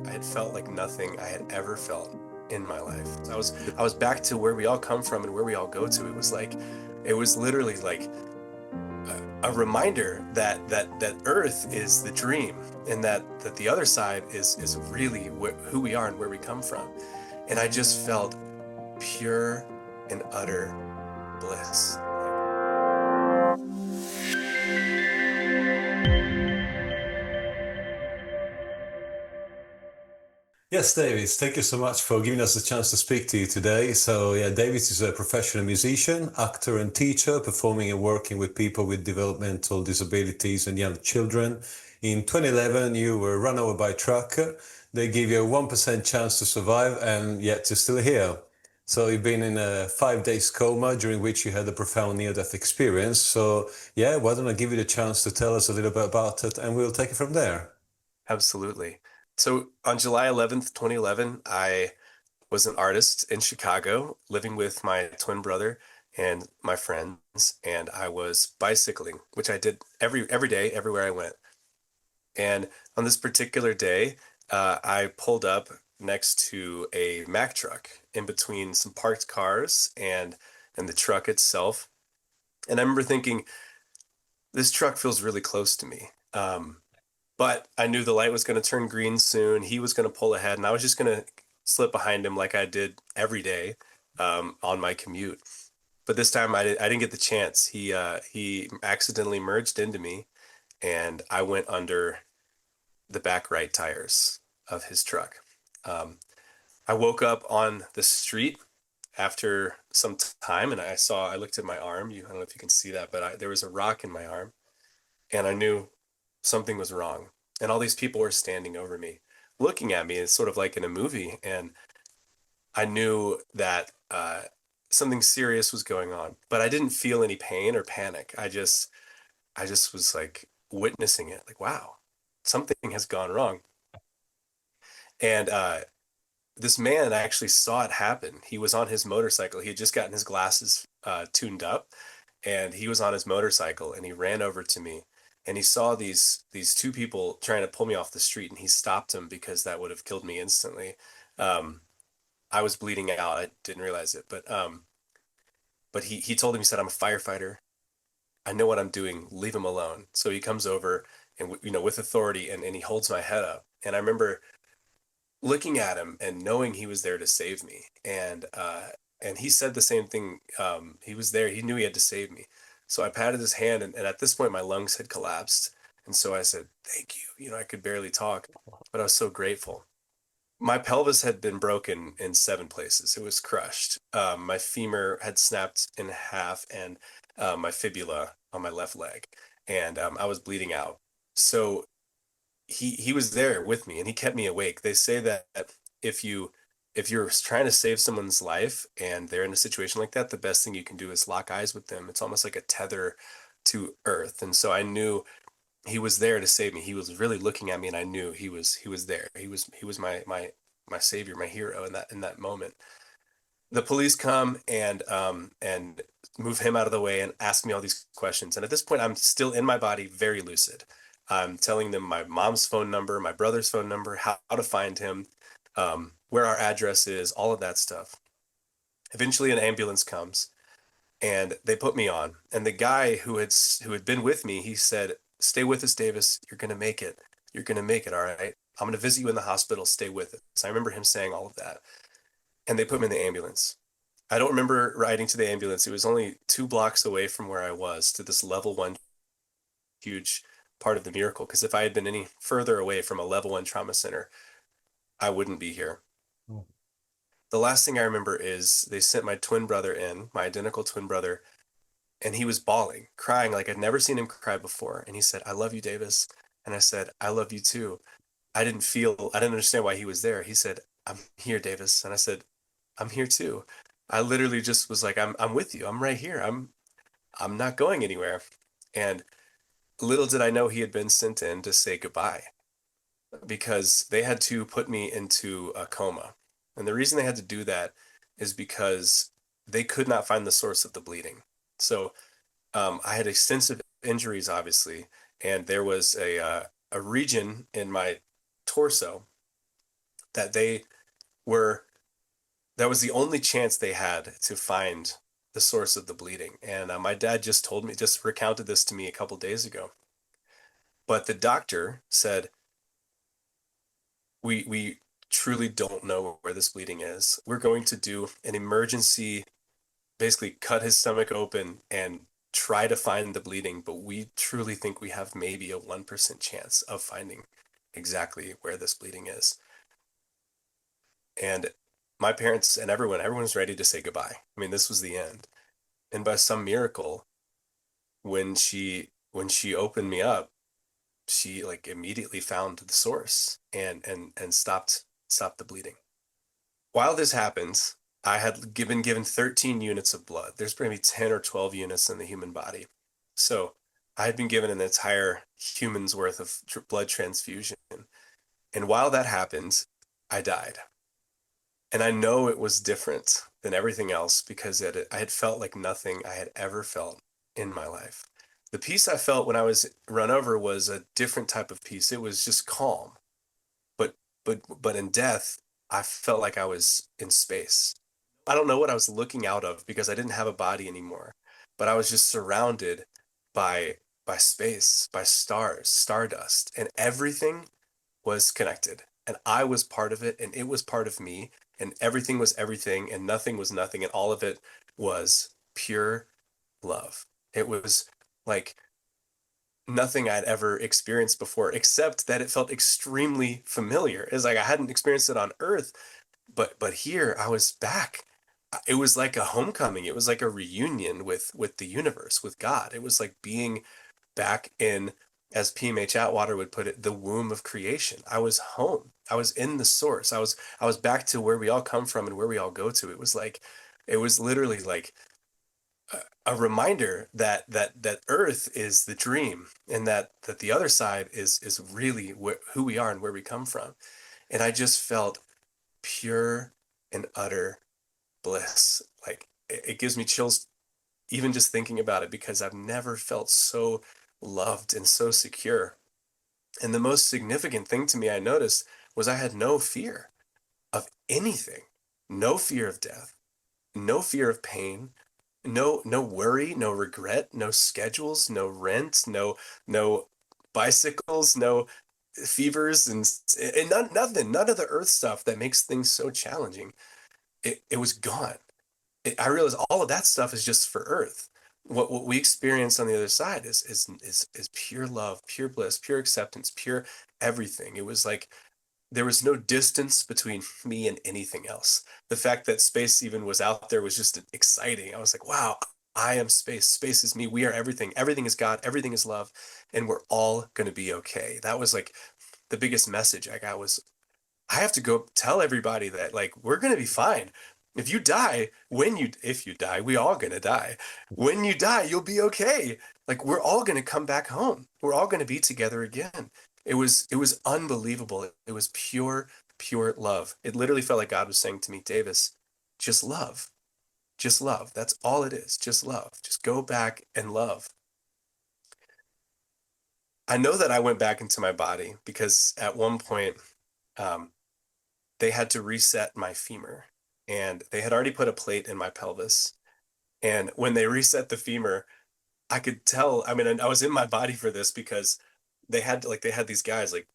I had felt like nothing I had ever felt in my life. I was back to where we all come from and where we all go to. It was literally like a reminder that Earth is the dream, and that the other side is really who we are and where we come from. And I just felt pure and utter bliss. Yes, Davis, thank you so much for giving us the chance to speak to you today. So, yeah, Davis is a professional musician, actor, and teacher, performing and working with people with developmental disabilities and young children. In 2011, you were run over by a truck. They gave you a 1% chance to survive, and yet you're still here. So, you've been in a 5 days coma during which you had a profound near-death experience. So, yeah, why don't I give you the chance to tell us a little bit about it, and we'll take it from there. Absolutely. So on July 11th, 2011, I was an artist in Chicago, living with my twin brother and my friends, and I was bicycling, which I did every day, everywhere I went. And on this particular day, I pulled up next to a Mack truck in between some parked cars and the truck itself. And I remember thinking, this truck feels really close to me. But I knew the light was going to turn green soon. He was going to pull ahead, and I was just going to slip behind him like I did every day on my commute. But this time I didn't get the chance. He accidentally merged into me, and I went under the back right tires of his truck. Um, I woke up on the street after some time, and I looked at my arm. I don't know if you can see that, but there was a rock in my arm, and I knew something was wrong. And all these people were standing over me, looking at me. It's sort of like in a movie. And I knew that something serious was going on, but I didn't feel any pain or panic. I just was like witnessing it, like, wow, something has gone wrong. And this man actually saw it happen. He was on his motorcycle. He had just gotten his glasses tuned up, and he was on his motorcycle, and he ran over to me, and he saw these two people trying to pull me off the street, and he stopped them because that would have killed me instantly. Um, I was bleeding out. I didn't realize it, but he told him, he said, "I'm a firefighter. I know what I'm doing. Leave him alone." So he comes over and with authority, and he holds my head up, and I remember looking at him and knowing he was there to save me. And he said the same thing. He was there. He knew he had to save me. So I patted his hand, and at this point, my lungs had collapsed. And so I said, "Thank you." I could barely talk, but I was so grateful. My pelvis had been broken in 7 places. It was crushed. My femur had snapped in half, and my fibula on my left leg, and I was bleeding out. So he was there with me, and he kept me awake. They say that if you if you're trying to save someone's life and they're in a situation like that, the best thing you can do is lock eyes with them. It's almost like a tether to earth. And so I knew he was there to save me. He was really looking at me, and I knew he was there. He was my savior, my hero in that moment. The police come and move him out of the way and ask me all these questions. And at this point, I'm still in my body, very lucid. I'm telling them my mom's phone number, my brother's phone number, how to find him, where our address is, all of that stuff. Eventually, an ambulance comes, and they put me on. And the guy who had been with me, he said, "Stay with us, Davis. You're gonna make it. You're gonna make it. All right. I'm gonna visit you in the hospital. Stay with us." So I remember him saying all of that, and they put me in the ambulance. I don't remember riding to the ambulance. It was only 2 blocks away from where I was to this level 1, huge part of the miracle. Because if I had been any further away from a level 1 trauma center, I wouldn't be here. Oh. The last thing I remember is they sent my twin brother in, my identical twin brother, and he was bawling, crying like I'd never seen him cry before. And he said, "I love you, Davis." And I said, "I love you too." I didn't understand why he was there. He said, "I'm here, Davis." And I said, "I'm here too." I literally just was like, I'm with you. I'm right here. I'm not going anywhere. And little did I know he had been sent in to say goodbye, because they had to put me into a coma. And the reason they had to do that is because they could not find the source of the bleeding. So I had extensive injuries, obviously, and there was a region in my torso that were that was the only chance they had to find the source of the bleeding. And my dad just recounted this to me a couple days ago. But the doctor said, we truly don't know where this bleeding is. We're going to do an emergency, basically cut his stomach open and try to find the bleeding, but we truly think we have maybe a 1% chance of finding exactly where this bleeding is. And my parents and everyone's ready to say goodbye. I mean, this was the end. And by some miracle, when she opened me up, she like immediately found the source and stopped the bleeding. While this happened, I had been given 13 units of blood. There's maybe 10 or 12 units in the human body. So I had been given an entire human's worth of blood transfusion. And while that happened, I died. And I know it was different than everything else because I had felt like nothing I had ever felt in my life. The peace I felt when I was run over was a different type of peace. It was just calm. But but in death, I felt like I was in space. I don't know what I was looking out of because I didn't have a body anymore. But I was just surrounded by space, by stars, stardust, and everything was connected. And I was part of it, and it was part of me, and everything was everything, and nothing was nothing, and all of it was pure love. It was like nothing I'd ever experienced before, except that it felt extremely familiar. It's like I hadn't experienced it on Earth, but here I was back. It was like a homecoming. It was like a reunion with the universe, with God. It was like being back in, as PMH Atwater would put it, the womb of creation. I was home. I was in the source. I was back to where we all come from and where we all go to. It was literally like a reminder that Earth is the dream, and that the other side is really who we are and where we come from. And I just felt pure and utter bliss. Like it gives me chills even just thinking about it because I've never felt so loved and so secure. And the most significant thing to me I noticed was I had no fear of anything, no fear of death, no fear of pain, no worry, no regret, no schedules, no rent, no bicycles, no fevers and nothing, none of the earth stuff that makes things so challenging. It was gone. I realized all of that stuff is just for earth. What we experience on the other side is pure love, pure bliss, pure acceptance, pure everything. It was like there was no distance between me and anything else. The fact that space even was out there was just exciting. I was like, wow, I am space. Space is me. We are everything. Everything is God. Everything is love. And we're all going to be okay. That was like the biggest message I got was I have to go tell everybody that like we're going to be fine. If you die, if you die, we all going to die. When you die, you'll be okay. Like we're all going to come back home. We're all going to be together again. It was unbelievable. It was pure love. It literally felt like God was saying to me, Davis, just love. Just love. That's all it is. Just love. Just go back and love. I know that I went back into my body because at one point, um, they had to reset my femur and they had already put a plate in my pelvis. And when they reset the femur, I could tell, I mean, I was in my body for this because they had these guys like,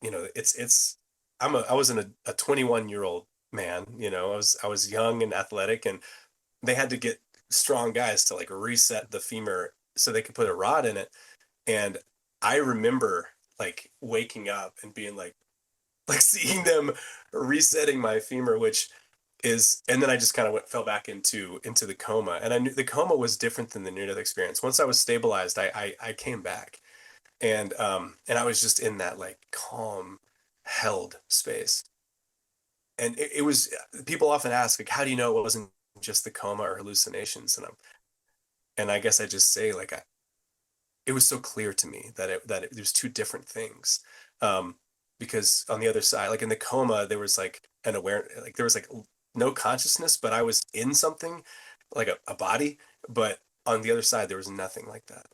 I wasn't a 21-year-old man, I was young and athletic and they had to get strong guys to like reset the femur so they could put a rod in it. And I remember like waking up and being like seeing them resetting my femur, and then I just kind of fell back into the coma. And I knew the coma was different than the near-death experience. Once I was stabilized, I came back, and I was just in that like calm, held space. And it was people often ask like, how do you know it wasn't just the coma or hallucinations? And I guess I just say like it was so clear to me there's two different things. Because on the other side, like in the coma, there was like an awareness, like there was like no consciousness, but I was in something like a body. But on the other side, there was nothing like that.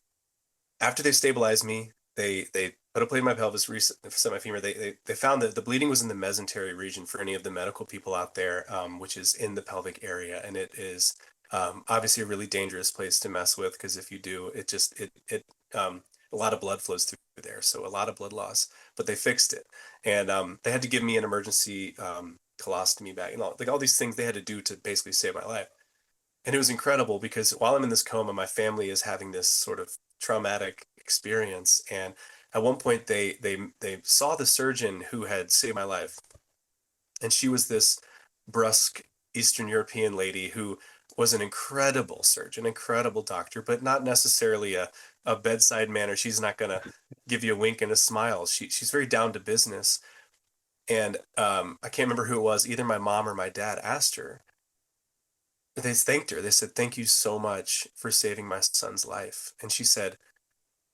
After they stabilized me, they photoplate my pelvis, reset my femur. They found that the bleeding was in the mesentery region for any of the medical people out there, which is in the pelvic area, and it is obviously a really dangerous place to mess with because if you do, a lot of blood flows through there, so a lot of blood loss. But they fixed it, and they had to give me an emergency colostomy bag and all these things they had to do to basically save my life. And it was incredible because while I'm in this coma, my family is having this sort of traumatic experience. And at one point, they saw the surgeon who had saved my life, and she was this brusque Eastern European lady who was an incredible surgeon, incredible doctor, but not necessarily a bedside manner. She's not going to give you a wink and a smile. She's very down to business. And I can't remember who it was. Either my mom or my dad asked her. They thanked her. They said, "Thank you so much for saving my son's life." And she said,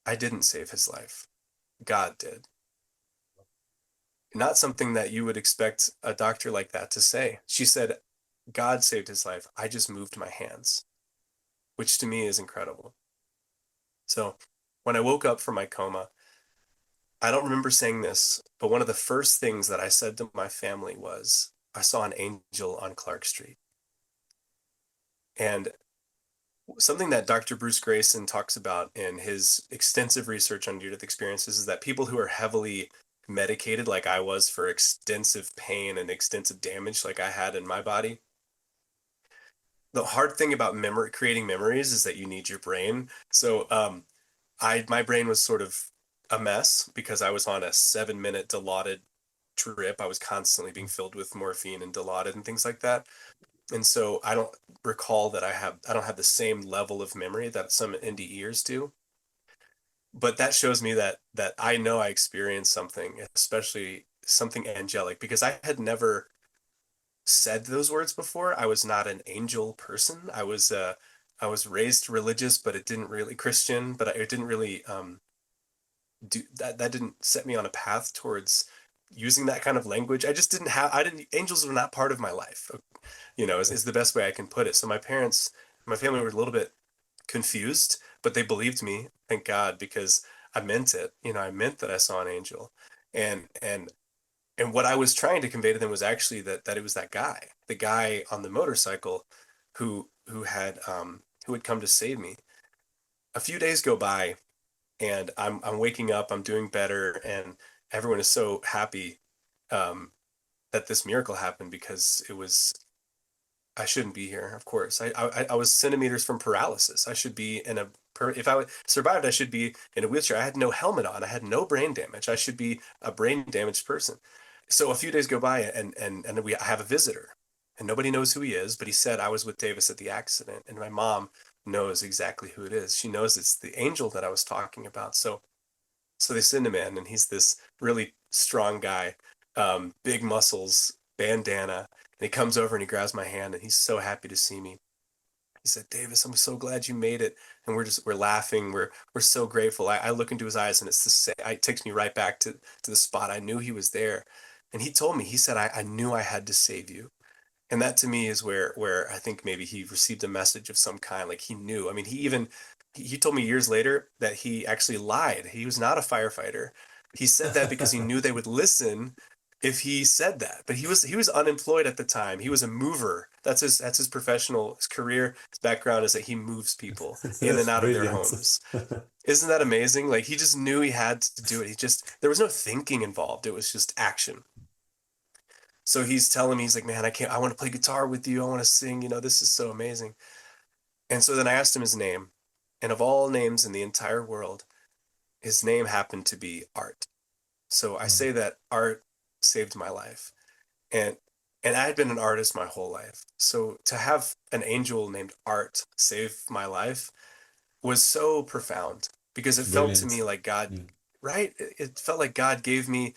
"I didn't save his life. God did." Not something that you would expect a doctor like that to say. She said, "God saved his life. I just moved my hands," which to me is incredible. So when I woke up from my coma, I don't remember saying this, but one of the first things that I said to my family was, "I saw an angel on Clark Street." And something that Dr. Bruce Grayson talks about in his extensive research on near-death experiences is that people who are heavily medicated, like I was, for extensive pain and extensive damage, like I had in my body, the hard thing about creating memories is that you need your brain. So my brain was sort of a mess because I was on a 7-minute Dilaudid drip. I was constantly being filled with morphine and Dilaudid and things like that. And so I don't recall that I don't have the same level of memory that some NDErs do. But that shows me that I know I experienced something, especially something angelic, because I had never said those words before. I was not an angel person. I was raised religious, but it didn't really Christian, but it didn't really do that. That didn't set me on a path towards using that kind of language. I didn't, angels were not part of my life, is the best way I can put it. So my family were a little bit confused, but they believed me, thank God, because I meant it. I meant that I saw an angel. And what I was trying to convey to them was actually that it was that guy, the guy on the motorcycle who had come to save me. A few days go by and I'm waking up, I'm doing better, and everyone is so happy that this miracle happened because I shouldn't be here, of course. I was centimeters from paralysis. I should be if I survived, I should be in a wheelchair. I had no helmet on. I had no brain damage. I should be a brain damaged person. So a few days go by and I have a visitor and nobody knows who he is, but he said I was with Davis at the accident. And my mom knows exactly who it is. She knows it's the angel that I was talking about. So they send him in, and he's this really strong guy, big muscles, bandana. And he comes over and he grabs my hand, and he's so happy to see me. He said, "Davis, I'm so glad you made it." And we're laughing. We're so grateful. I look into his eyes, and it's the same. It takes me right back to the spot. I knew he was there. And he told me, he said, I knew I had to save you. And that to me is where I think maybe he received a message of some kind. Like he knew. I mean, he told me years later that he actually lied. He was not a firefighter. He said that because he knew they would listen if he said that. But he was unemployed at the time. He was a mover. That's his professional, his career, his background is that he moves people in and That's out of their brilliant. homes. Isn't that amazing? Like he just knew he had to do it. There was no thinking involved. It was just action. So he's telling me, he's like, "Man, I want to play guitar with you. I want to sing. This is so amazing." And so then I asked him his name. And of all names in the entire world, his name happened to be Art. So I say that Art saved my life. And and I had been an artist my whole life. So to have an angel named Art save my life was so profound because it It's felt to brilliant. me like God, Yeah. right? It felt like God gave me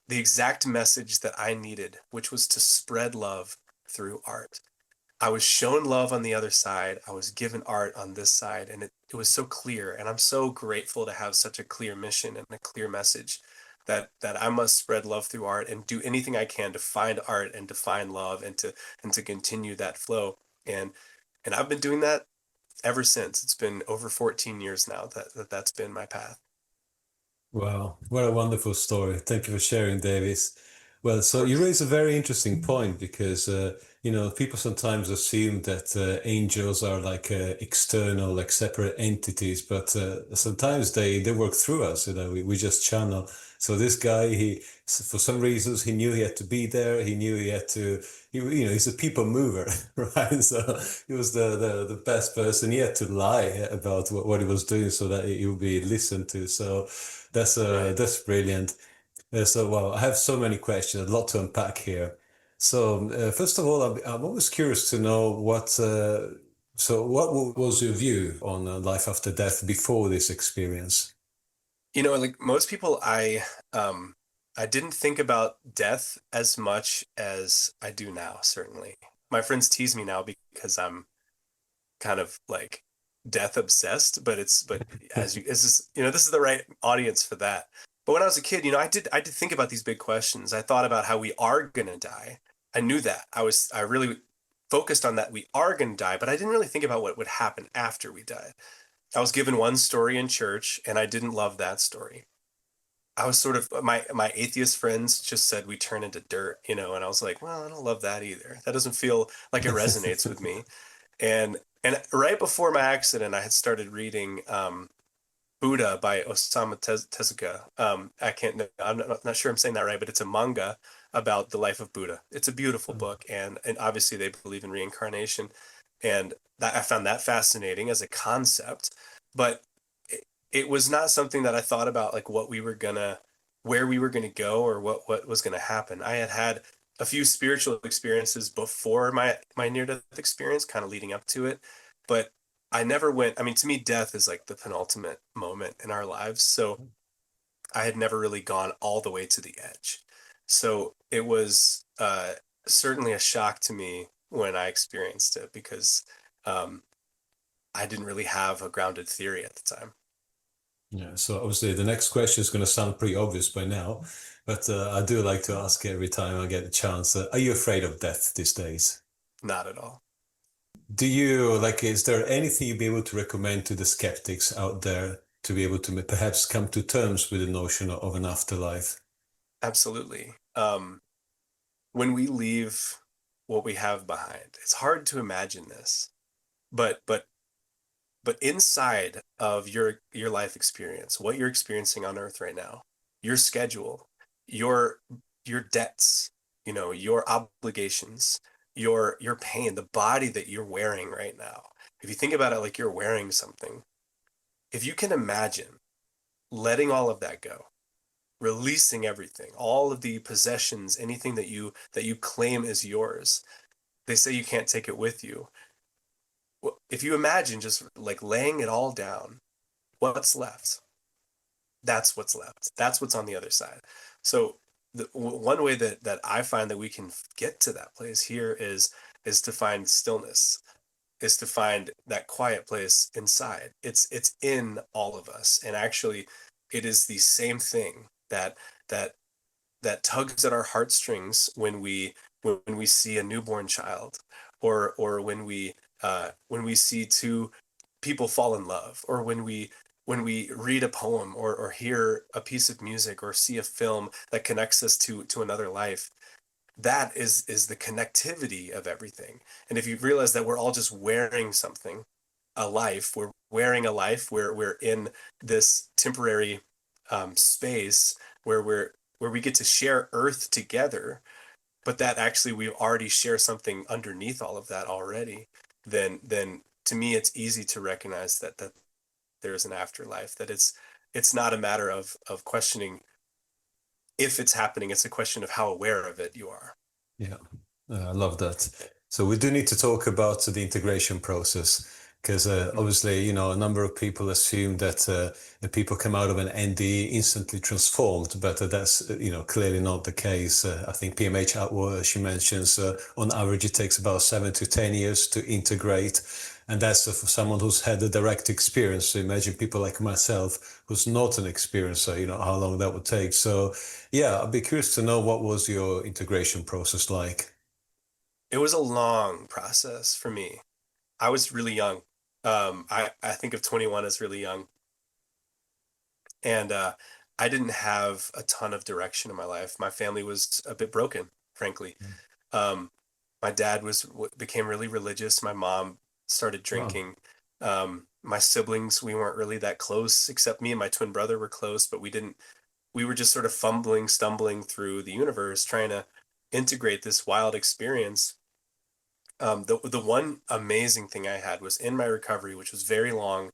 the exact message that I needed, which was to spread love through art. I was shown love on the other side. I was given art on this side, and it was so clear. And I'm so grateful to have such a clear mission and a clear message that I must spread love through art and do anything I can to find art and to find love and to continue that flow. And and I've been doing that ever since. It's been over 14 years now that's been my path. Wow, what a wonderful story. Thank you for sharing, Davis. Well, Of so you course. raise a very interesting point because, people sometimes assume that angels are like external, like separate entities, but sometimes they work through us, we just channel. So this guy, for some reasons, he knew he had to be there. He knew he had to, he's a people mover, right? So he was the best person. He had to lie about what he was doing so that he would be listened to. So Right. that's brilliant. So, well, I have so many questions, a lot to unpack here. So, first of all, I'm always curious to know what was your view on life after death before this experience? Like most people, I didn't think about death as much as I do now, certainly. My friends tease me now because I'm kind of like death obsessed, but as you this is this is the right audience for that. But when I was a kid, I did think about these big questions. I thought about how we are gonna die. I knew that. I really focused on that we are gonna die, but I didn't really think about what would happen after we died. I was given one story in church and I didn't love that story. I was sort of my atheist friends just said we turn into dirt, and I was like, well, I don't love that either. That doesn't feel like it resonates with me. And right before my accident, I had started reading Buddha by Tezuka. I can't. I'm not sure I'm saying that right, but it's a manga about the life of Buddha. It's a beautiful book, and obviously they believe in reincarnation, and I found that fascinating as a concept, but it was not something that I thought about like where we were gonna go or what was gonna happen. I had had a few spiritual experiences before my near death experience, kind of leading up to it, but I never went. I mean, to me, death is like the penultimate moment in our lives. So I had never really gone all the way to the edge. So it was certainly a shock to me when I experienced it because um, I didn't really have a grounded theory at the time. Yeah, so obviously the next question is going to sound pretty obvious by now, but I do like to ask every time I get a chance. Are you afraid of death these days? Not at all. Is there anything you'd be able to recommend to the skeptics out there to be able to perhaps come to terms with the notion of an afterlife? Absolutely. When we leave what we have behind, it's hard to imagine this, but but but inside of your life experience, what you're experiencing on earth right now, your schedule, your your debts, your obligations, your pain, the body that you're wearing right now. If you think about it like you're wearing something, if you can imagine letting all of that go, releasing everything, all of the possessions, anything that you claim is yours. They say you can't take it with you. Well, if you imagine just like laying it all down, what's left? That's what's left. That's what's on the other side. So one way that I find that we can get to that place here is to find stillness, is to find that quiet place inside. It's in all of us, and actually, it is the same thing that that tugs at our heartstrings when we see a newborn child, or when we see two people fall in love, or when we read a poem, or hear a piece of music, or see a film that connects us to another life. That is the connectivity of everything. And if you realize that we're all just wearing something, a life, we're wearing a life, we're in this temporary space where we get to share earth together, but that actually we already share something underneath all of that already, then to me it's easy to recognize that there's an afterlife, that it's not a matter of questioning if it's happening, it's a question of how aware of it you are. Yeah, I love that. So we do need to talk about the integration process because Mhm. obviously, a number of people assume that the people come out of an NDE instantly transformed, but that's clearly not the case. I think PMH she mentions on average it takes about 7 to 10 years to integrate, and that's for someone who's had a direct experience. So imagine people like myself who's not an experiencer, how long that would take. So yeah, I'd be curious to know what was your integration process like. It was a long process for me. I was really young. I think of 21 as really young. And I didn't have a ton of direction in my life. My family was a bit broken, frankly. Um, my dad became really religious. My mom started Wow. drinking. My siblings, we weren't really that close, except me and my twin brother were close, but we were just sort of fumbling, stumbling through the universe, trying to integrate this wild experience. The one amazing thing I had was in my recovery, which was very long.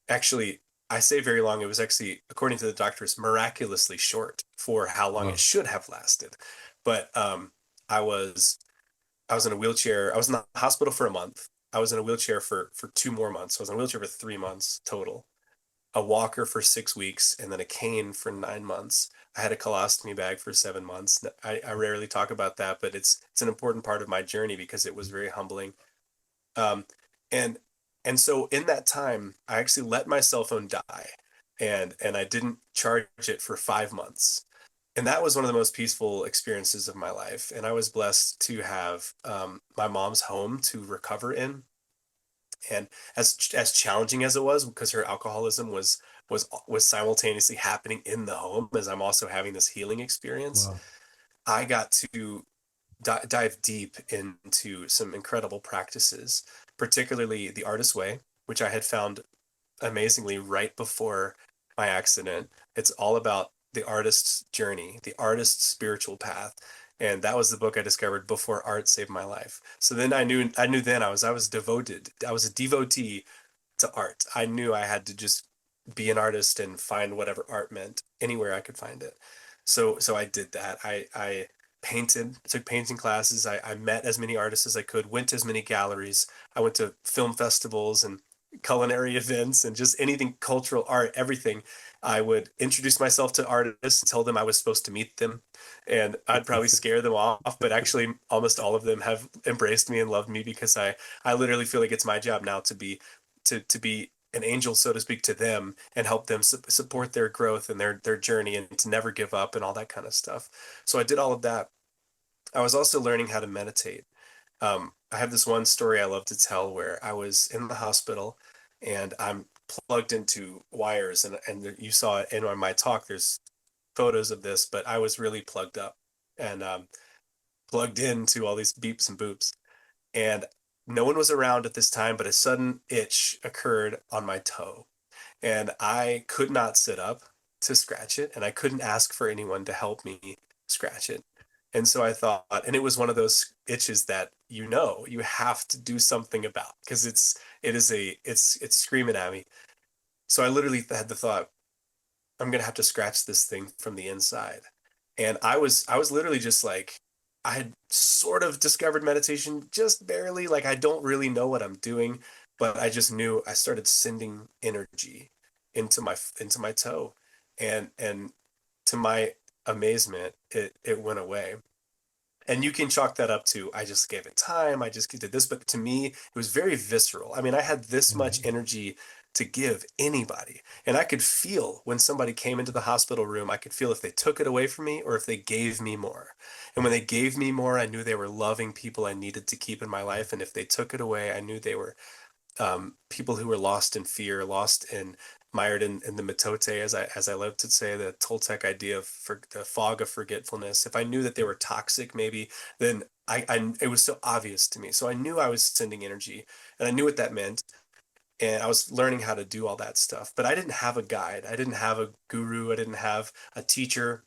Actually, I say very long. It was actually, according to the doctors, miraculously short for how long it Wow. should have lasted. But I was I was in a wheelchair. I was in the hospital for a month. I was in a wheelchair for 2 more months. I was in a wheelchair for 3 months total. A walker for 6 weeks, and then a cane for 9 months. I had a colostomy bag for 7 months. I rarely talk about that, but it's an important part of my journey because it was very humbling. Um, and and so in that time, I actually let my cell phone die, and I didn't charge it for 5 months. And that was one of the most peaceful experiences of my life. And I was blessed to have my mom's home to recover in. And as challenging as it was, because her alcoholism was simultaneously happening in the home as I'm also having this healing experience, Wow. I got to dive deep into some incredible practices, particularly the artist way, which I had found amazingly right before my accident. It's all about the artist's journey, the artist's spiritual path. And that was the book I discovered before art saved my life. So then I knew then I was devoted. I was a devotee to art. I knew I had to just be an artist and find whatever art meant anywhere I could find it. So I did that. I painted, took painting classes. I met as many artists as I could, went to as many galleries. I went to film festivals and culinary events and just anything cultural art, everything. I would introduce myself to artists, tell them I was supposed to meet them, and I'd probably scare them off, but actually almost all of them have embraced me and loved me because I literally feel like it's my job now to be an angel, so to speak, to them and help them support their growth and their journey and to never give up and all that kind of stuff. So I did all of that. I was also learning how to meditate. I have this one story I love to tell where I was in the hospital and I'm plugged into wires, and you saw it in my talk. There's photos of this, but I was really plugged up and plugged into all these beeps and boops. And no one was around at this time, but a sudden itch occurred on my toe. And I could not sit up to scratch it, and I couldn't ask for anyone to help me scratch it. And so I thought, and it was one of those itches that you have to do something about because it's screaming at me. So I literally had the thought, I'm gonna have to scratch this thing from the inside. And I was literally just like, I had sort of discovered meditation just barely. Like I don't really know what I'm doing, but I just knew I started sending energy into my toe. And to my amazement, it went away. And you can chalk that up to I just gave it time, I just did this, but to me, it was very visceral. I mean, I had this much Mhm. energy to give anybody, and I could feel when somebody came into the hospital room, I could feel if they took it away from me or if they gave me more. And when they gave me more, I knew they were loving people I needed to keep in my life, and if they took it away, I knew they were people who were lost in fear, lost in mired in the metote, as I love to say, the Toltec idea of the fog of forgetfulness. If I knew that they were toxic, maybe then I it was so obvious to me. So I knew I was sending energy, and I knew what that meant, and I was learning how to do all that stuff. But I didn't have a guide. I didn't have a guru. I didn't have a teacher.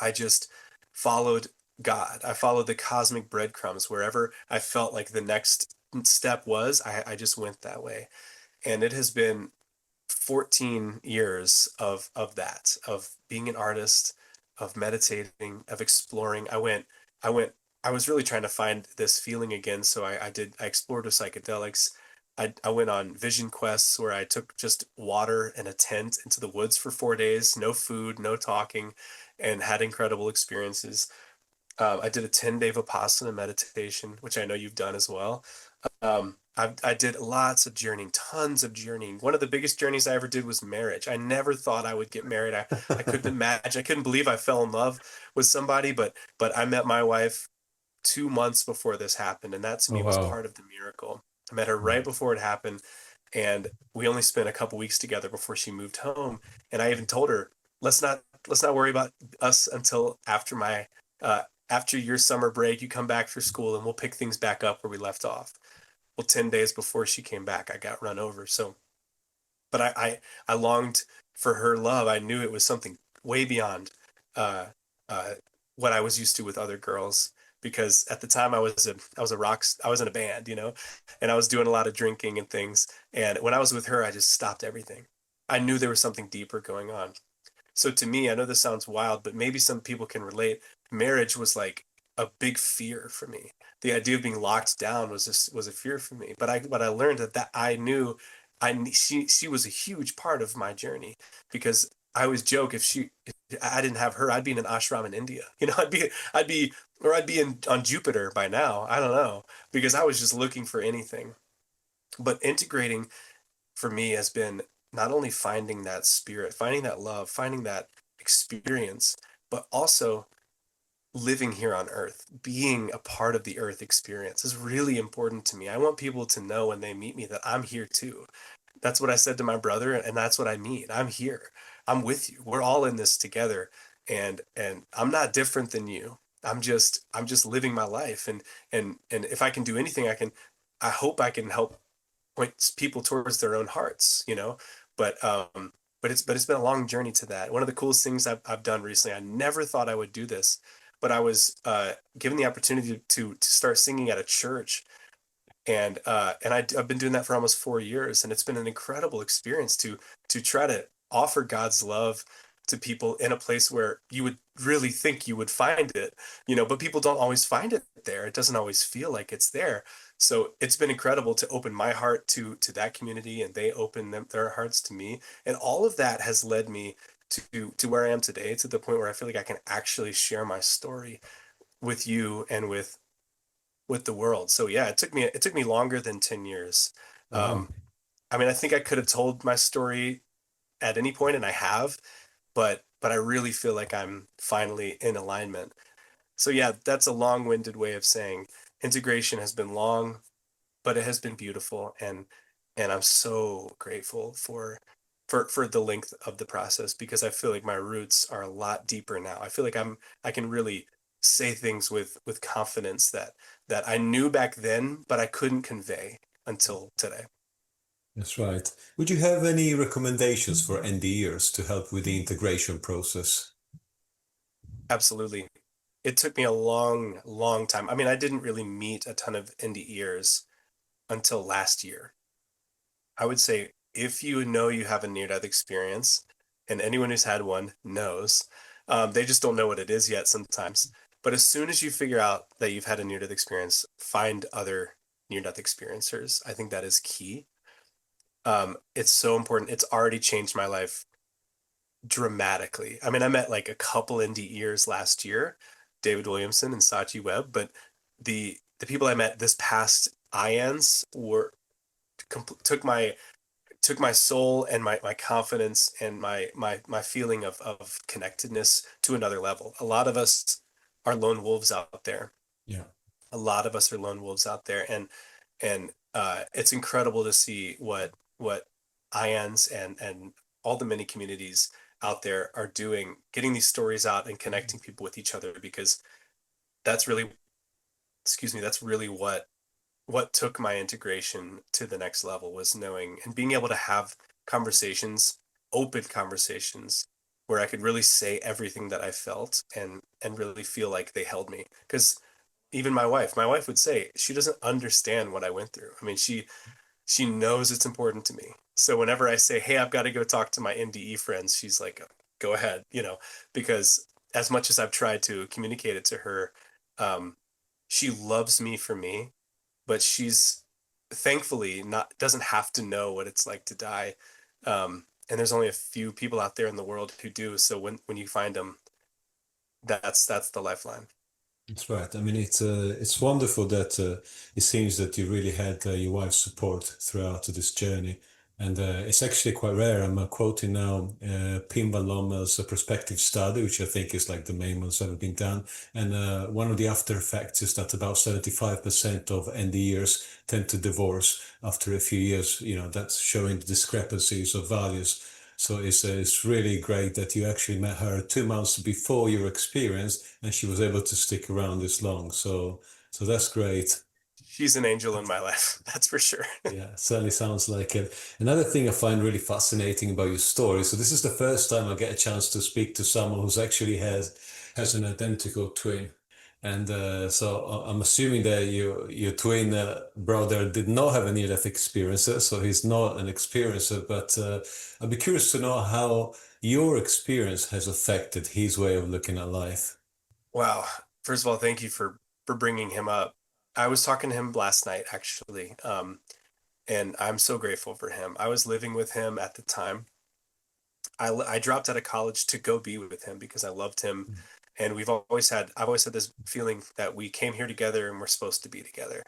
I just followed God. I followed the cosmic breadcrumbs wherever I felt like the next step was. I just went that way, and it has been 14 years of that, of being an artist, of meditating, of exploring. I went I was really trying to find this feeling again, so I explored with psychedelics. I went on vision quests where I took just water and a tent into the woods for 4 days, no food, no talking, and had incredible experiences. I did a 10-day Vipassana meditation, which I know you've done as well. I did lots of journeying, tons of journeying. One of the biggest journeys I ever did was marriage. I never thought I would get married. I couldn't imagine. I couldn't believe I fell in love with somebody, but I met my wife 2 months before this happened, and that to Oh, me was wow. part of the miracle. I met her Mm. right before it happened, and we only spent a couple weeks together before she moved home. And I even told her, let's not worry about us until after your summer break. You come back for school and we'll pick things back up where we left off. Well, 10 days before she came back, I got run over. So, but I longed for her love. I knew it was something way beyond uh, uh, what I was used to with other girls. Because at the time I was in a band, and I was doing a lot of drinking and things. And when I was with her, I just stopped everything. I knew there was something deeper going on. So to me, I know this sounds wild, but maybe some people can relate. Marriage was like a big fear for me. The idea of being locked down was a fear for me. But I learned that I knew she was a huge part of my journey, because I always joke, if I didn't have her, I'd be in an ashram in India. I'd be on Jupiter by now. I don't know, because I was just looking for anything. But integrating for me has been not only finding that spirit, finding that love, finding that experience, but also living here on earth, being a part of the earth experience is really important to me. I want people to know when they meet me that I'm here too. That's what I said to my brother, and that's what I mean. I'm here. I'm with you. We're all in this together, and I'm not different than you. I'm just living my life, and if I can do anything, I hope I can help point people towards their own hearts, but it's been a long journey to that. One of the coolest things I've done recently, I never thought I would do this, but I was given the opportunity to start singing at a church, and I've been doing that for almost 4 years, and it's been an incredible experience to try to offer God's love to people in a place where you would really think you would find it, but people don't always find it there. It doesn't always feel like it's there. So it's been incredible to open my heart to that community, and they open their hearts to me, and all of that has led me to where I am today, to the point where I feel like I can actually share my story with you and with the world. So yeah, it took me longer than 10 years. Wow. I mean, I think I could have told my story at any point, and I have, but I really feel like I'm finally in alignment. So yeah, that's a long-winded way of saying integration has been long, but it has been beautiful, and I'm so grateful for the length of the process, because I feel like my roots are a lot deeper now. I feel like I can really say things with confidence that I knew back then, but I couldn't convey until today. That's right. Would you have any recommendations for NDErs to help with the integration process? Absolutely. It took me a long, long time. I mean, I didn't really meet a ton of NDErs until last year. I would say if you know you have a near-death experience, and anyone who's had one knows, they just don't know what it is yet sometimes. But as soon as you figure out that you've had a near-death experience, find other near-death experiencers. I think that is key. It's so important. It's already changed my life dramatically. I mean, I met like a couple NDErs last year, David Williamson and Sachi Webb, but the people I met this past IANDS took my soul and my confidence and my feeling of connectedness to another level. A lot of us are lone wolves out there. Yeah. A lot of us are lone wolves out there, and it's incredible to see what IANDS and all the many communities out there are doing, getting these stories out and connecting people with each other, because that's really, excuse me, that's really what took my integration to the next level, was knowing and being able to have conversations, open conversations, where I could really say everything that I felt, and really feel like they held me. Because even my wife would say she doesn't understand what I went through. I mean, she knows it's important to me. So whenever I say, "Hey, I've got to go talk to my NDE friends," she's like, "Go ahead," because as much as I've tried to communicate it to her, um, she loves me for me, but she's thankfully not doesn't have to know what it's like to die. And there's only a few people out there in the world who do. So when you find them, that's the lifeline. That's right. I mean, it's wonderful that it seems that you really had your wife's support throughout this journey, and it's actually quite rare. I'm quoting now Pim van Lommel's prospective study, which I think is like the main ones that have been done, and one of the after effects is that about 75% of NDErs tend to divorce after a few years. That's showing the discrepancies of values. So it's really great that you actually met her 2 months before your experience, and she was able to stick around this long. So that's great. She's an angel in my life, that's for sure. Yeah, certainly sounds like it. Another thing I find really fascinating about your story. So this is the first time I get a chance to speak to someone who's actually has an identical twin. And so I'm assuming that your twin brother did not have a near-death experiencer, so he's not an experiencer. But I'd be curious to know how your experience has affected his way of looking at life. Wow. First of all, thank you for bringing him up. I was talking to him last night, actually, and I'm so grateful for him. I was living with him at the time. I dropped out of college to go be with him because I loved him, and I've always had this feeling that we came here together and we're supposed to be together.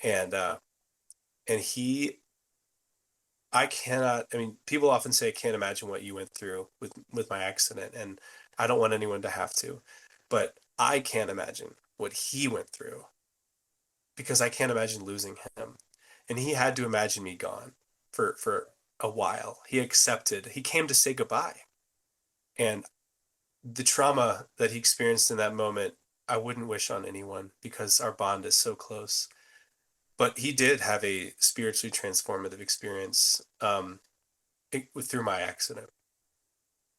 And and he, I cannot. I mean, people often say I can't imagine what you went through with my accident, and I don't want anyone to have to, but I can't imagine what he went through because I can't imagine losing him. And he had to imagine me gone for a while. He accepted. He came to say goodbye. And the trauma that he experienced in that moment, I wouldn't wish on anyone because our bond is so close. But he did have a spiritually transformative experience through my accident.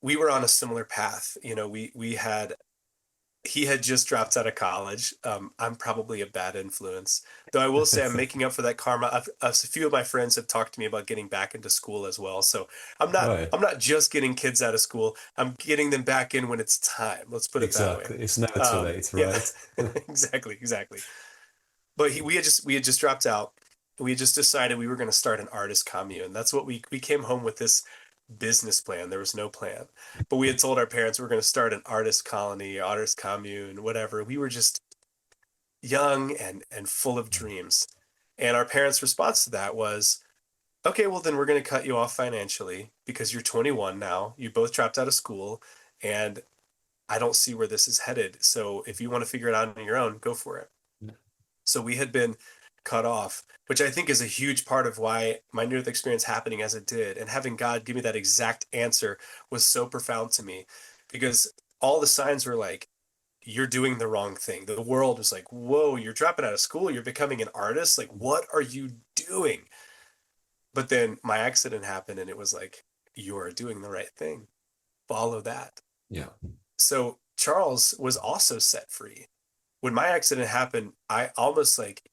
We were on a similar path. You know, we had he had just dropped out of college. I'm probably a bad influence, though I will say I'm making up for that karma. A few of my friends have talked to me about getting back into school as well. So Right. I'm not just getting kids out of school. I'm getting them back in when it's time. Let's put it that way. Exactly. It's never too late, Yeah, right? exactly. But we had just dropped out. We had just decided we were going to start an artist commune. That's what we came home with this business plan. There was no plan. But we had told our parents we were going to start an artist colony, artist commune, whatever. We were just young and full of dreams. And our parents' response to that was, okay, well, then we're going to cut you off financially because you're 21 now. You both dropped out of school, and I don't see where this is headed. So if you want to figure it out on your own, go for it. So we had been cut off, which I think is a huge part of why my near-death experience happening as it did and having God give me that exact answer was so profound to me because all the signs were like, you're doing the wrong thing. The world was like, whoa, you're dropping out of school. You're becoming an artist. Like, what are you doing? But then my accident happened and it was like, you're doing the right thing. Follow that. Yeah. So Charles was also set free. When my accident happened, I almost like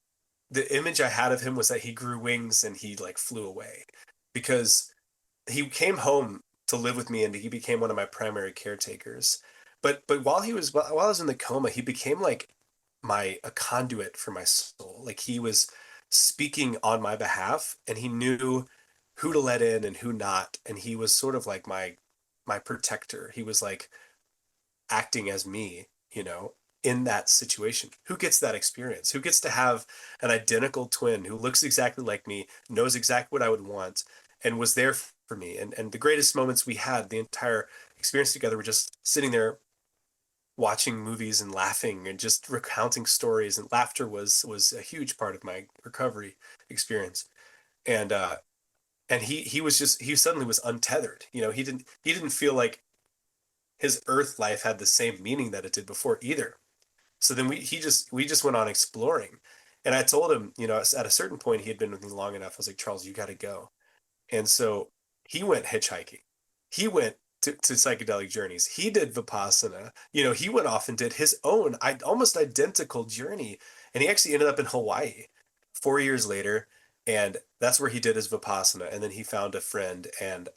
the image I had of him was that he grew wings and he like flew away because he came home to live with me and he became one of my primary caretakers. But while I was in the coma, he became like my a conduit for my soul. Like he was speaking on my behalf and he knew who to let in and who not. And he was sort of like my protector. He was like acting as me, in that situation. Who gets that experience? Who gets to have an identical twin who looks exactly like me, knows exactly what I would want, and was there for me? And the greatest moments we had, the entire experience together, were just sitting there watching movies and laughing and just recounting stories. And laughter was a huge part of my recovery experience. And and he suddenly was untethered. He didn't feel like his earth life had the same meaning that it did before either. So then we just went on exploring. And I told him, at a certain point he had been with me long enough. I was like, Charles, you got to go. And so he went hitchhiking. He went to psychedelic journeys. He did Vipassana. He went off and did his own almost identical journey. And he actually ended up in Hawaii 4 years later. And that's where he did his Vipassana. And then he found a friend and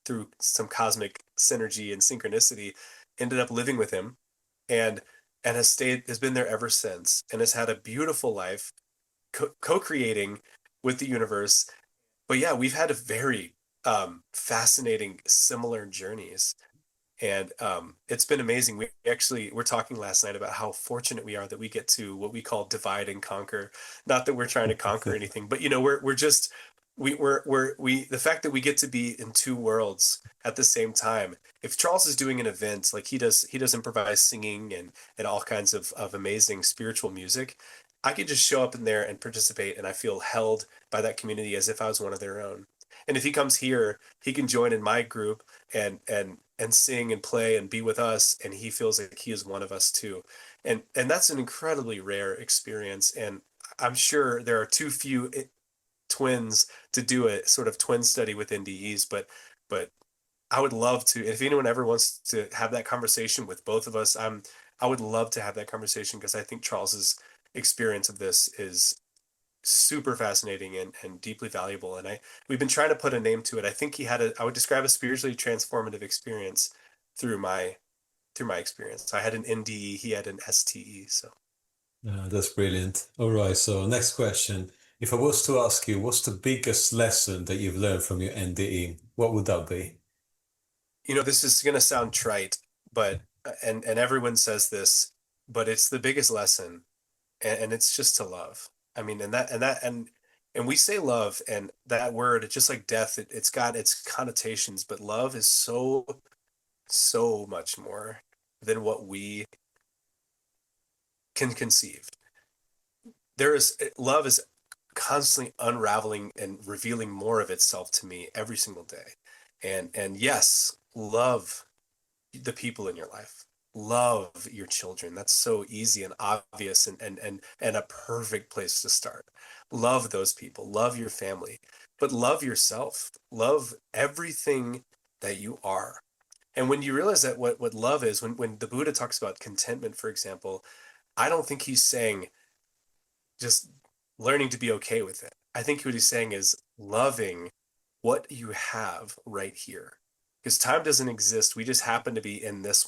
through some cosmic synergy and synchronicity, ended up living with him and has been there ever since and has had a beautiful life co-creating with the universe. But yeah, we've had a very fascinating similar journeys. And it's been amazing. We're talking last night about how fortunate we are that we get to what we call divide and conquer. Not that we're trying to conquer anything, but we're just the fact that we get to be in two worlds at the same time. If Charles is doing an event like he does improvised singing and all kinds of amazing spiritual music, I could just show up in there and participate, and I feel held by that community as if I was one of their own. And if he comes here, he can join in my group and sing and play and be with us, and he feels like he is one of us too. And that's an incredibly rare experience. And I'm sure there are too few twins to do a sort of twin study with NDEs, but I would love to. If anyone ever wants to have that conversation with both of us, I would love to have that conversation because I think Charles's experience of this is super fascinating and deeply valuable. And we've been trying to put a name to it. I think he had I would describe a spiritually transformative experience through my experience. I had an NDE, he had an STE. So That's brilliant. All right, so next question. If I was to ask you, what's the biggest lesson that you've learned from your NDE? What would that be? this is going to sound trite, but and everyone says this, but it's the biggest lesson, and it's just to love. I mean, and we say love, and that word, just like death, it's got its connotations, but love is so much more than what we can conceive. Love is constantly unraveling and revealing more of itself to me every single day. And yes, love the people in your life. Love your children. That's so easy and obvious and a perfect place to start. Love those people. Love your family. But love yourself. Love everything that you are. And when you realize that what love is, when the Buddha talks about contentment, for example, I don't think he's saying just learning to be okay with it. I think what he's saying is loving what you have right here. Because time doesn't exist. We just happen to be in this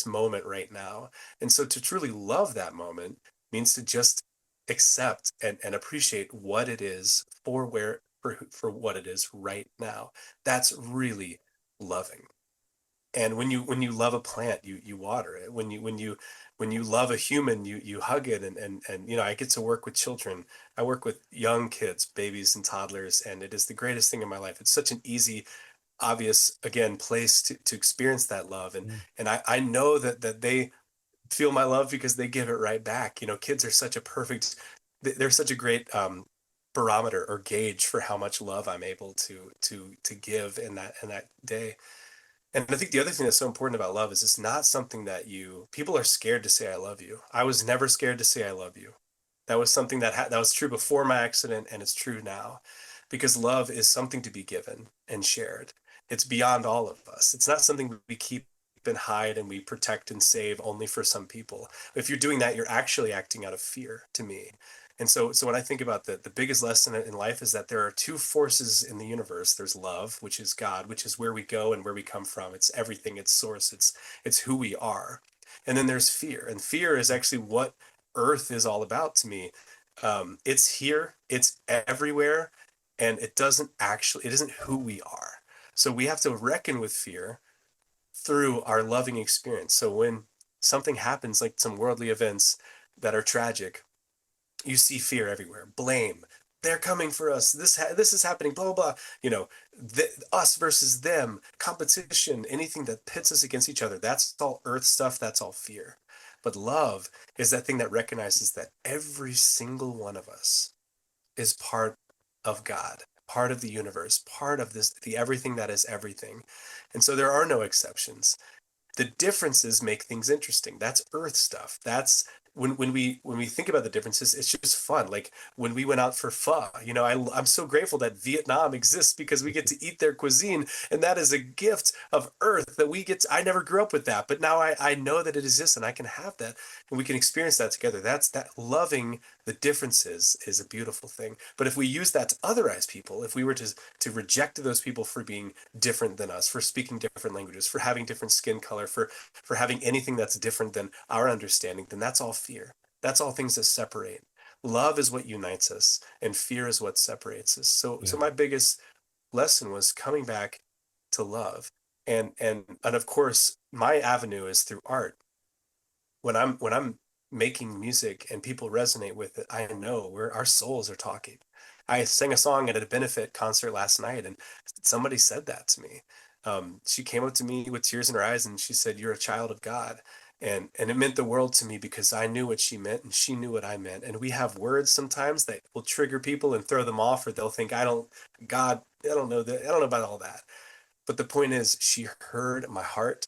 moment right now. And so to truly love that moment means to just accept and appreciate what it is for what it is right now. That's really loving. And when you love a plant, you water it. When you love a human, you hug it. And I get to work with children. I work with young kids, babies and toddlers, and it is the greatest thing in my life. It's such an easy, obvious, again, place to experience that love. and Mm. and I know that they feel my love because they give it right back. Kids are such a perfect, they're such a great barometer or gauge for how much love I'm able to give in that day. And I think the other thing that's so important about love is it's not something that people are scared to say I love you. I was never scared to say I love you. That was something that was true before my accident, and it's true now, because love is something to be given and shared. It's beyond all of us. It's not something we keep and hide and we protect and save only for some people. If you're doing that, you're actually acting out of fear, to me. And so when I think about the biggest lesson in life is that there are two forces in the universe. There's love, which is God, which is where we go and where we come from. It's everything, it's source, it's who we are. And then there's fear. And fear is actually what Earth is all about to me. It's here, it's everywhere, and it isn't who we are. So we have to reckon with fear through our loving experience. So when something happens, like some worldly events that are tragic, you see fear everywhere, blame. They're coming for us. This is happening. Blah blah blah. Us versus them, competition, anything that pits us against each other. That's all earth stuff. That's all fear. But love is that thing that recognizes that every single one of us is part of God, part of the universe, part of the everything that is everything. And so there are no exceptions. The differences make things interesting. That's earth stuff. That's when we think about the differences, it's just fun. Like when we went out for pho, I'm so grateful that Vietnam exists because we get to eat their cuisine, and that is a gift of earth that we get I never grew up with that, but now I know that it exists and I can have that and we can experience that together. That's that loving the differences is a beautiful thing. But if we use that to otherize people, if we were to reject those people for being different than us, for speaking different languages, for having different skin color, for having anything that's different than our understanding, then that's all fear. That's all things that separate. Love is what unites us, and fear is what separates us. So Yeah. my biggest lesson was coming back to love. And of course, my avenue is through art. When I'm making music and people resonate with it, I know where our souls are talking. I sang a song at a benefit concert last night, and somebody said that to me. She came up to me with tears in her eyes, and she said, "You're a child of God." And it meant the world to me because I knew what she meant and she knew what I meant. And we have words sometimes that will trigger people and throw them off, or they'll think, God, I don't know that, I don't know about all that. But the point is, she heard my heart,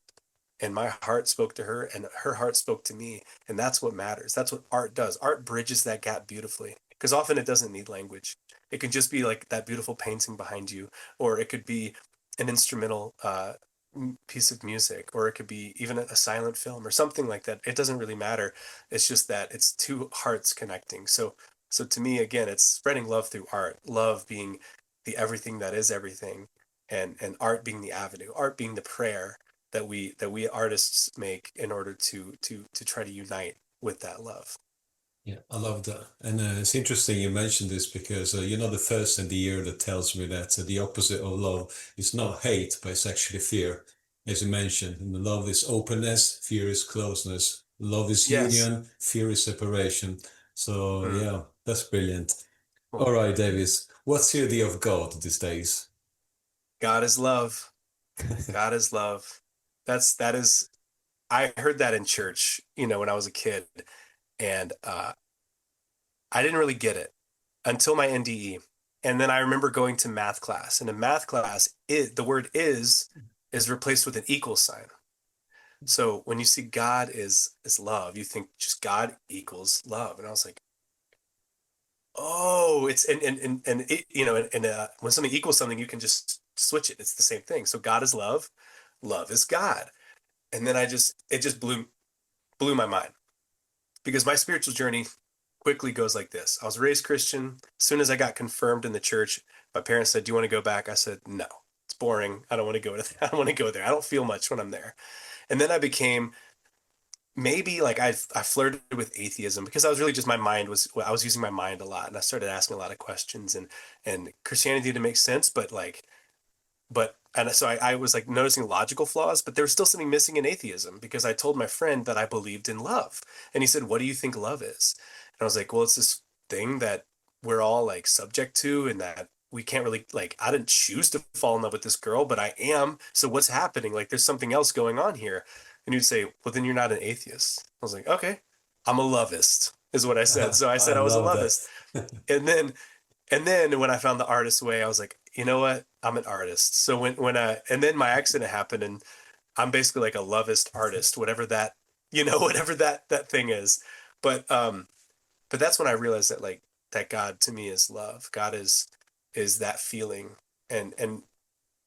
and my heart spoke to her, and her heart spoke to me. And that's what matters. That's what art does. Art bridges that gap beautifully, because often it doesn't need language. It can just be like that beautiful painting behind you, or it could be an instrumental piece of music, or it could be even a silent film or something like that. It doesn't really matter. It's just that it's two hearts connecting. So to me, again, it's spreading love through art, love being the everything that is everything, and art being the avenue, art being the prayer that we artists make in order to try to unite with that love. Yeah, I love that. And it's interesting you mentioned this because you're not the first in the year that tells me that the opposite of love is not hate, but it's actually fear. As you mentioned, and love is openness, fear is closeness. Love is Yes. union, fear is separation. So, Mm. yeah, that's brilliant. Cool. All right, Davis, what's your idea of God these days? God is love. God is love. That is, I heard that in church, when I was a kid, and I didn't really get it until my NDE. And then I remember going to math class, and in math class, the word is replaced with an equal sign. So when you see God is love, you think just God equals love. And I was like, oh, it's and it, when something equals something, you can just switch it. It's the same thing. So God is love, love is God. And then it just blew my mind, because my spiritual journey quickly goes like this. I was raised Christian. As soon as I got confirmed in the church, my parents said, "Do you want to go back?" I said, "No, it's boring. I don't want to go to I don't want to go there. I don't feel much when I'm there." And then I became, maybe, like, I flirted with atheism, because I was really just, I was using my mind a lot, and I started asking a lot of questions, and Christianity didn't make sense, and so I was like noticing logical flaws, but there was still something missing in atheism, because I told my friend that I believed in love. And he said, "What do you think love is?" And I was like, "Well, it's this thing that we're all like subject to, and that we can't really, like, I didn't choose to fall in love with this girl, but I am. So what's happening? Like, there's something else going on here." And he'd say, "Well, then you're not an atheist." I was like, "Okay, I'm a lovist," is what I said. So I I said I was a love lovist. that. And then when I found the artist way, I was like, you know what? I'm an artist. So and then my accident happened, and I'm basically like a lovist artist, whatever that, whatever that thing is. But but that's when I realized that, like, that God to me is love. God is that feeling. And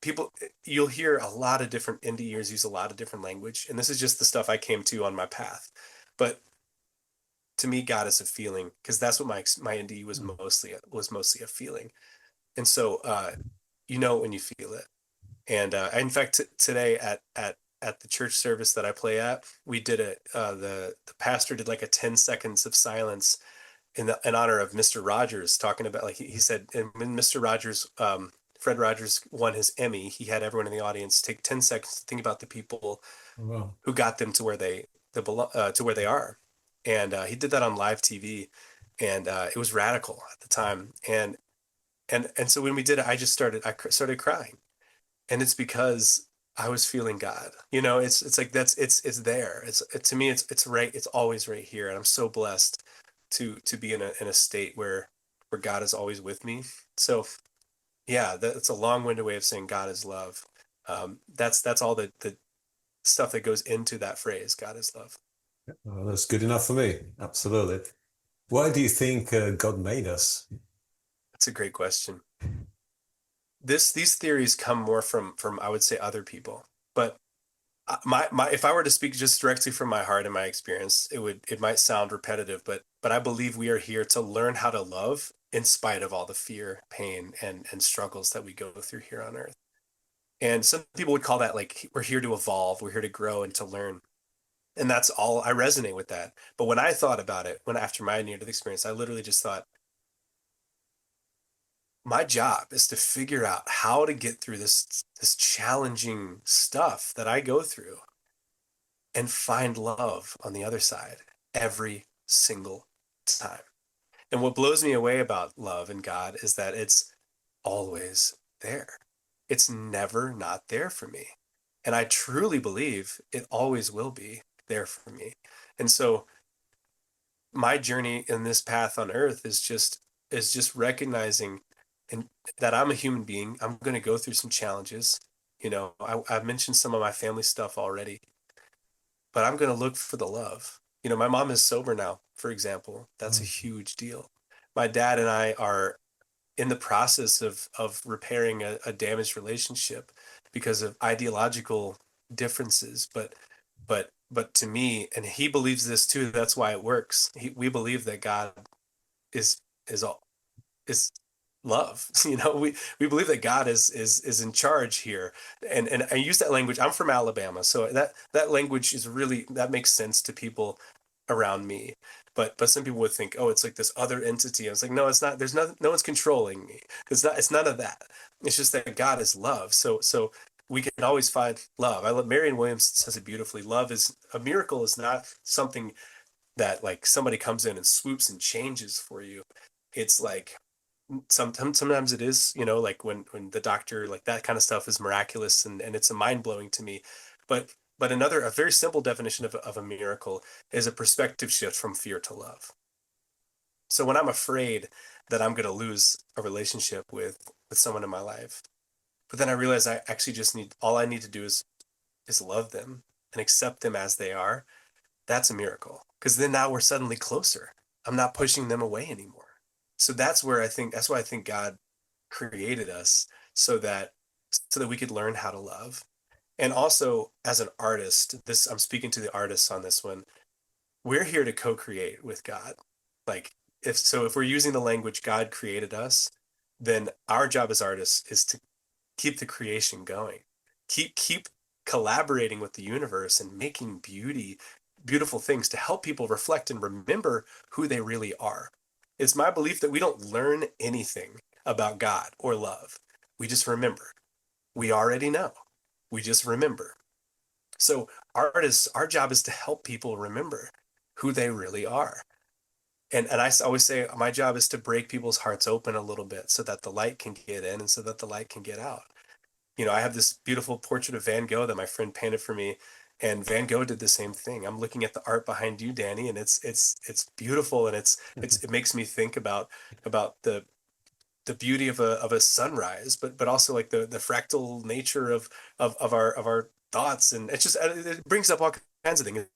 people, you'll hear a lot of different NDErs use a lot of different language, and this is just the stuff I came to on my path. But to me, God is a feeling, because that's what my NDE was mostly a feeling. And so, when you feel it. And in fact, today at the church service that I play at, we did it. The pastor did like a 10 seconds of silence in honor of Mr. Rogers, talking about, like, he said, and when Mr. Rogers, Fred Rogers, won his Emmy, he had everyone in the audience take 10 seconds to think about the people Wow. who got them to where they are. And he did that on live TV, and it was radical at the time. And so when we did it, I started crying, and it's because I was feeling God. It's like, it's there. To me, it's right. It's always right here, and I'm so blessed to be in a state where God is always with me. So yeah, that's a long-winded way of saying God is love. That's all the stuff that goes into that phrase. God is love. Well, that's good enough for me. Absolutely. Why do you think God made us? That's a great question. These theories come more from I would say other people, but my if I were to speak just directly from my heart and my experience, it might sound repetitive, but I believe we are here to learn how to love in spite of all the fear, pain, and struggles that we go through here on earth. And some people would call that, like, we're here to evolve, we're here to grow and to learn. And that's all. I resonate with that. But when I thought about it, when after my near-death experience, I literally just thought, my job is to figure out how to get through this challenging stuff that I go through, and find love on the other side every single time. And what blows me away about love and God is that it's always there. It's never not there for me. And I truly believe it always will be. there for me. And so my journey in this path on earth is just recognizing and that I'm a human being. I'm going to go through some challenges. I've mentioned some of my family stuff already, but I'm going to look for the love. My mom is sober now, for example. That's a Mm. huge deal. My dad and I are in the process of repairing a damaged relationship because of ideological differences. But to me, and he believes this too, that's why it works. We believe that God is is all is love. We believe that God is in charge here. And I use that language. I'm from Alabama, so that language is really that makes sense to people around me. But some people would think, oh, it's like this other entity. I was like, no, it's not. There's no one's controlling me. It's none of that. It's just that God is love. So we can always find love. I love Marion Williams says it beautifully. Love is a miracle is not something that like somebody comes in and swoops and changes for you. It's like sometimes it is, like when the doctor, like that kind of stuff is miraculous and it's a mind blowing to me. But a very simple definition of a miracle is a perspective shift from fear to love. So when I'm afraid that I'm going to lose a relationship with someone in my life, but then I realize I actually just all I need to do is love them and accept them as they are. That's a miracle because then now we're suddenly closer. I'm not pushing them away anymore. So that's why I think God created us so that we could learn how to love. And also as an artist, this I'm speaking to the artists on this one. We're here to co-create with God. Like if we're using the language God created us, then our job as artists is to keep the creation going. Keep collaborating with the universe and making beautiful things to help people reflect and remember who they really are. It's my belief that we don't learn anything about God or love. We just remember. We already know. We just remember. So artists, our job is to help people remember who they really are. And I always say my job is to break people's hearts open a little bit so that the light can get in and so that the light can get out. I have this beautiful portrait of Van Gogh that my friend painted for me, and Van Gogh did the same thing. I'm looking at the art behind you, Danny, and it's beautiful, and it makes me think about the beauty of a sunrise, but also like the fractal nature of our thoughts, and it brings up all kinds of things.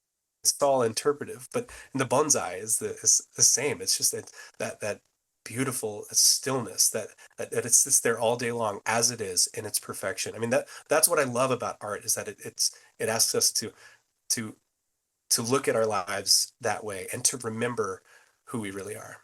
It's all interpretive, but the bonsai is the same. It's just that beautiful stillness that it's there all day long as it is in its perfection. I mean that's what I love about art is that it asks us to to look at our lives that way and to remember who we really are.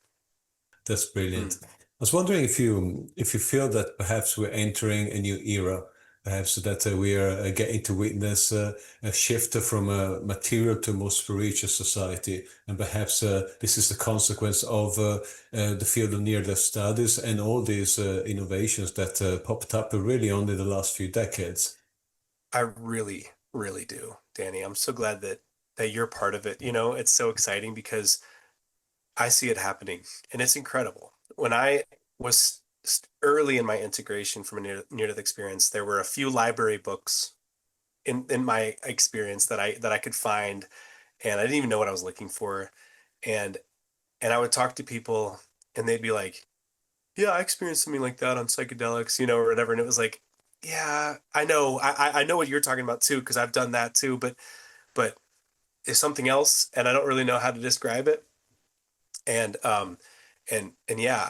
That's brilliant. Mm. I was wondering if you feel that perhaps we're entering a new era, perhaps that we are getting to witness a shift from a material to a more spiritual society, and perhaps this is the consequence of the field of near-death studies and all these innovations that popped up really only the last few decades. I really, really do, Danny. I'm so glad that you're part of it. It's so exciting because I see it happening and it's incredible. When I was early in my integration from a near-death experience, there were a few library books in my experience that I could find, and I didn't even know what I was looking for. And and I would talk to people and they'd be like, "Yeah, I experienced something like that on psychedelics, or whatever." And it was like, "Yeah, I know. I know what you're talking about too, because I've done that too, but it's something else and I don't really know how to describe it." And yeah,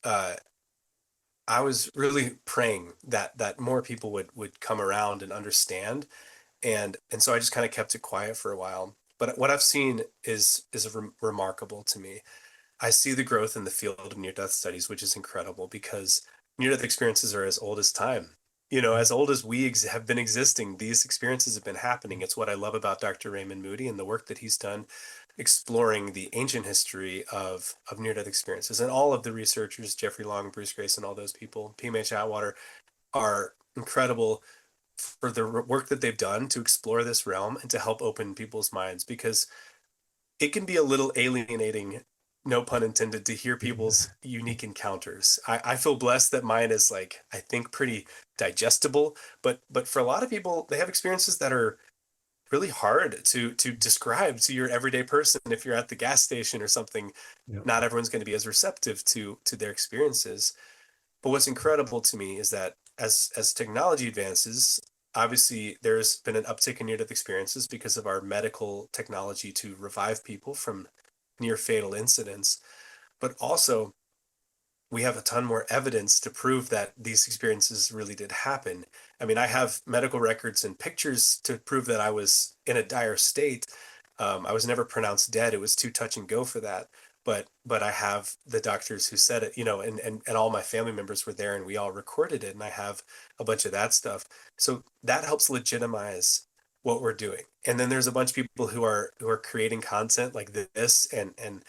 uh I was really praying that more people would come around and understand. And so I just kind of kept it quiet for a while. But what I've seen is remarkable to me. I see the growth in the field of near-death studies, which is incredible because near-death experiences are as old as time. As old as we have been existing, these experiences have been happening. It's what I love about Dr. Raymond Moody and the work that he's done exploring the ancient history of near-death experiences. And all of the researchers, Jeffrey Long, Bruce Grace, and all those people, PMH Atwater, are incredible for the work that they've done to explore this realm and to help open people's minds because it can be a little alienating, no pun intended, to hear people's unique encounters. I feel blessed that mine is like, I think pretty digestible, but for a lot of people, they have experiences that are really hard to describe to your everyday person. If you're at the gas station or something, Yeah. not everyone's going to be as receptive to their experiences. But what's incredible to me is that as technology advances, obviously there's been an uptick in near-death experiences because of our medical technology to revive people from near fatal incidents. But also we have a ton more evidence to prove that these experiences really did happen. I mean, I have medical records and pictures to prove that I was in a dire state. I was never pronounced dead. It was too touch and go for that. But I have the doctors who said it, and all my family members were there and we all recorded it. And I have a bunch of that stuff. So that helps legitimize what we're doing. And then there's a bunch of people who are creating content like this and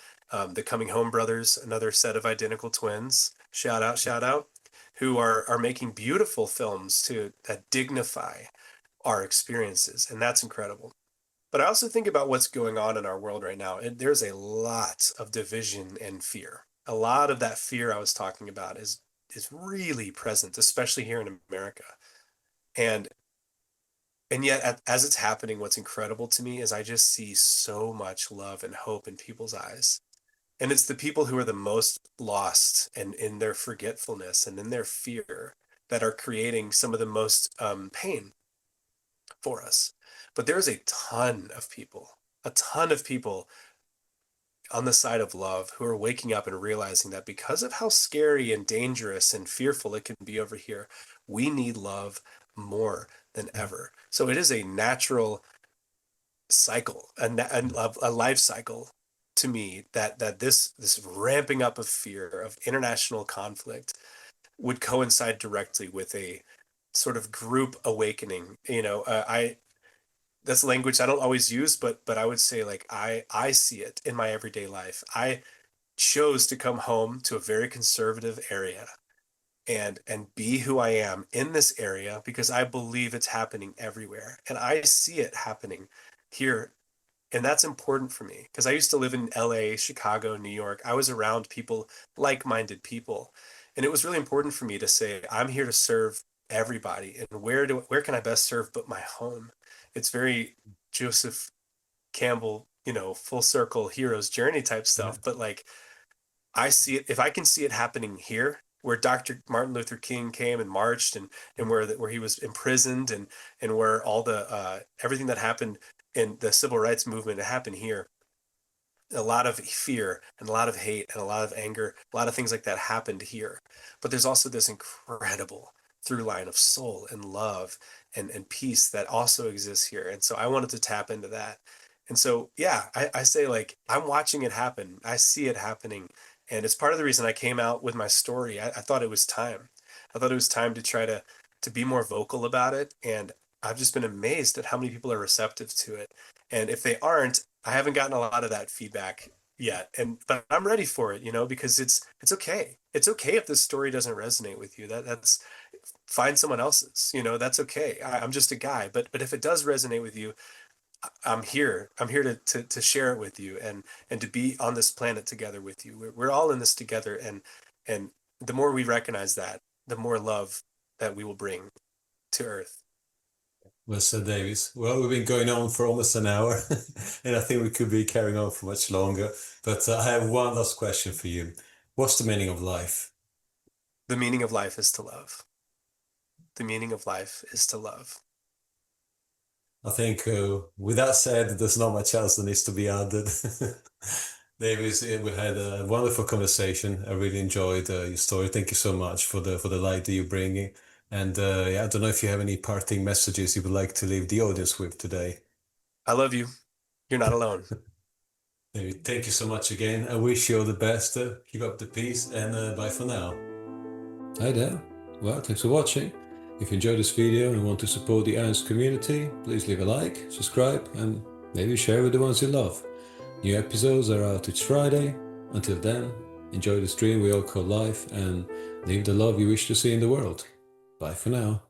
the Coming Home brothers, another set of identical twins, shout out, who are making beautiful films that dignify our experiences, and that's incredible. But I also think about what's going on in our world right now. There's a lot of division and fear. A lot of that fear I was talking about is really present, especially here in America. And and yet, as it's happening, what's incredible to me is I just see so much love and hope in people's eyes. And it's the people who are the most lost and in their forgetfulness and in their fear that are creating some of the most pain for us. But there's a ton of people on the side of love who are waking up and realizing that because of how scary and dangerous and fearful it can be over here, we need love more than ever. So it is a natural cycle, a life cycle to me that this ramping up of fear of international conflict would coincide directly with a sort of group awakening. I that's language I don't always use, but I would say like I see it in my everyday life. I chose to come home to a very conservative area and be who I am in this area because I believe it's happening everywhere. And I see it happening here. And that's important for me because I used to live in LA, Chicago, New York. I was around people, like-minded people. And it was really important for me to say, I'm here to serve everybody. And where can I best serve but my home? It's very Joseph Campbell, full circle hero's journey type Yeah. stuff. But like I see it, if I can see it happening here, where Dr. Martin Luther King came and marched, and where he was imprisoned, and where all the everything that happened in the civil rights movement happened here. A lot of fear and a lot of hate and a lot of anger, a lot of things like that happened here. But there's also this incredible through line of soul and love and peace that also exists here. And so I wanted to tap into that. And so, yeah, I say like, I'm watching it happen. I see it happening. And it's part of the reason I came out with my story. I thought it was time. I thought it was time to try to be more vocal about it. And I've just been amazed at how many people are receptive to it. And if they aren't, I haven't gotten a lot of that feedback yet. But I'm ready for it, because it's okay. It's okay if this story doesn't resonate with you. That's find someone else's, that's okay. I'm just a guy. But if it does resonate with you, I'm here. I'm here to share it with you and to be on this planet together with you. We're all in this together, and the more we recognize that, the more love that we will bring to Earth. Well said, Davis. Well, we've been going on for almost an hour, and I think we could be carrying on for much longer. But I have one last question for you. What's the meaning of life? The meaning of life is to love. The meaning of life is to love. I think with that said, there's not much else that needs to be added. Davis, we had a wonderful conversation. I really enjoyed your story. Thank you so much for the light that you're bringing. And yeah, I don't know if you have any parting messages you would like to leave the audience with today. I love you. You're not alone. David, thank you so much again. I wish you all the best. Keep up the peace, and bye for now. Hi there. Well, thanks for watching. If you enjoyed this video and want to support the IANDS community, please leave a like, subscribe, and maybe share with the ones you love. New episodes are out each Friday. Until then, enjoy this dream we all call life and live the love you wish to see in the world. Bye for now.